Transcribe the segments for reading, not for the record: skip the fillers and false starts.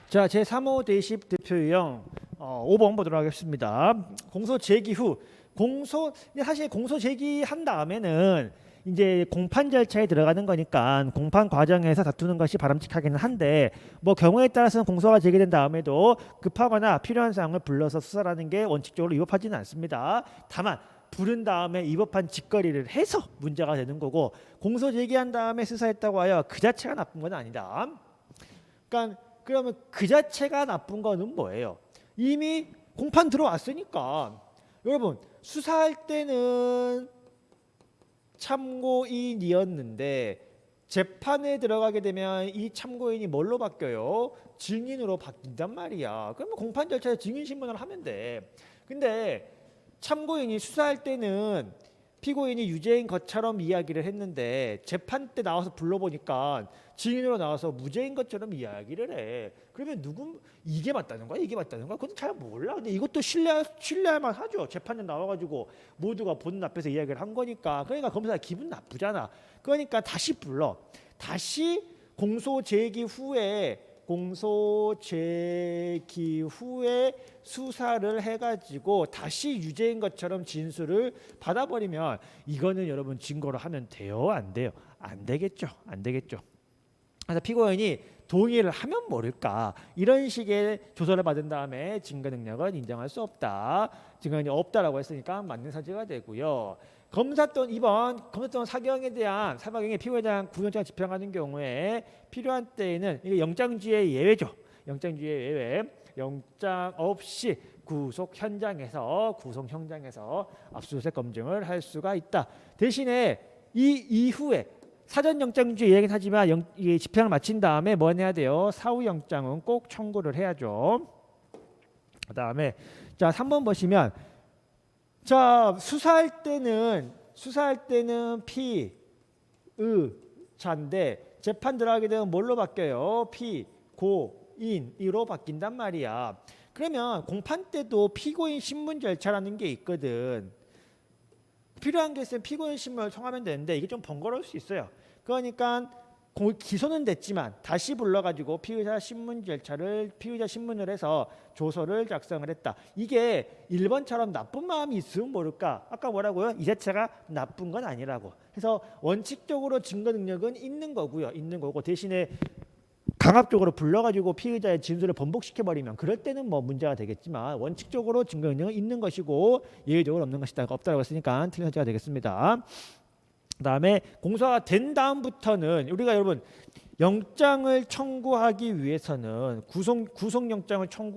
자, 제3호 대입 대표 유형 5번 보도록 하겠습니다. 공소 제기 후 사실 공소 제기한 다음에는 이제 공판 절차에 들어가는 거니까 공판 과정에서 다투는 것이 바람직하기는 한데 뭐 경우에 따라서는 공소가 제기된 다음에도 급하거나 필요한 사항을 불러서 수사하는 게 원칙적으로 위법하지는 않습니다. 다만 부른 다음에 위법한 짓거리를 해서 문제가 되는 거고 공소 제기한 다음에 수사했다고 하여 그 자체가 나쁜 건 아니다. 그러니까 그러면 그 자체가 나쁜 거는 뭐예요? 이미 공판 들어왔으니까 여러분 수사할 때는 참고인이었는데 재판에 들어가게 되면 이 참고인이 뭘로 바뀌어요? 증인으로 바뀐단 말이야. 그러면 공판 절차에 증인 신문을 하면 돼. 근데 참고인이 수사할 때는 피고인이 유죄인 것처럼 이야기를 했는데 재판 때 나와서 불러보니까 증인으로 나와서 무죄인 것처럼 이야기를 해. 그러면 이게 맞다는 거야? 이게 맞다는 거야? 그건 잘 몰라. 근데 이것도 신뢰할 만하죠. 재판에 나와가지고 모두가 보는 앞에서 이야기를 한 거니까. 그러니까 검사가 기분 나쁘잖아. 그러니까 다시 불러. 다시 공소 제기 후에 수사를 해가지고 다시 유죄인 것처럼 진술을 받아버리면 이거는 여러분 증거로 하면 돼요? 안 돼요? 안 되겠죠. 안 되겠죠. 그래서 피고인이 동의를 하면 모를까 이런 식의 조서를 받은 다음에 증거 능력은 인정할 수 없다. 증거 능력이 없다라고 했으니까 맞는 사지가 되고요. 검사 또는 사경에 대한 피고에 대한 구속영장을 집행하는 경우에 필요한 때에는 이게 영장주의 예외죠. 영장주의 예외. 영장 없이 구속 현장에서 압수수색 검증을 할 수가 있다. 대신에 이 이후에 사전 영장주의 얘기는 하지만 집행을 마친 다음에 뭐 해야 돼요? 사후 영장은 꼭 청구를 해야죠. 그다음에 자 3번 보시면 자 수사할 때는 피의자인데 재판 들어가게 되면 뭘로 바뀌어요? 피고인으로 바뀐단 말이야. 그러면 공판 때도 피고인 신문 절차라는 게 있거든. 필요한 게 있으면 피고인 신문을 청하면 되는데 이게 좀 번거로울 수 있어요. 그러니까 기소는 됐지만 다시 불러가지고 피의자 신문을 해서 조서를 작성을 했다. 이게 1번처럼 나쁜 마음이 있으면 모를까? 아까 뭐라고요? 이 자체가 나쁜 건 아니라고. 그래서 원칙적으로 증거 능력은 있는 거고 대신에 강압적으로 불러가지고 피의자의 진술을 번복시켜버리면 그럴 때는 뭐 문제가 되겠지만 원칙적으로 증거 능력은 있는 것이고 예외적으로 없다라고 했으니까 틀린 선택가 되겠습니다. 그다음에 공소가 된 다음부터는 우리가 여러분 영장을 청구하기 위해서는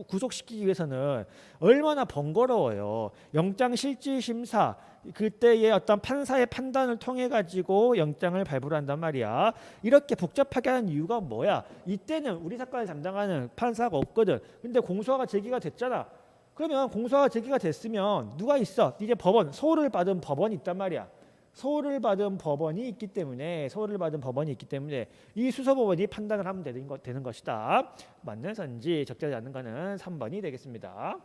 구속시키기 위해서는 얼마나 번거로워요. 영장 실질 심사 그때의 어떤 판사의 판단을 통해 가지고 영장을 발부를 한단 말이야. 이렇게 복잡하게 하는 이유가 뭐야? 이때는 우리 사건을 담당하는 판사가 없거든. 근데 공소가 제기가 됐잖아. 그러면 공소가 제기가 됐으면 누가 있어? 이제 소를 받은 법원이 있단 말이야. 소를 받은 법원이 있기 때문에 이 수서법원이 판단을 하면 되는 것이다. 맞는 선지 적절하지 않는 거는 3번이 되겠습니다.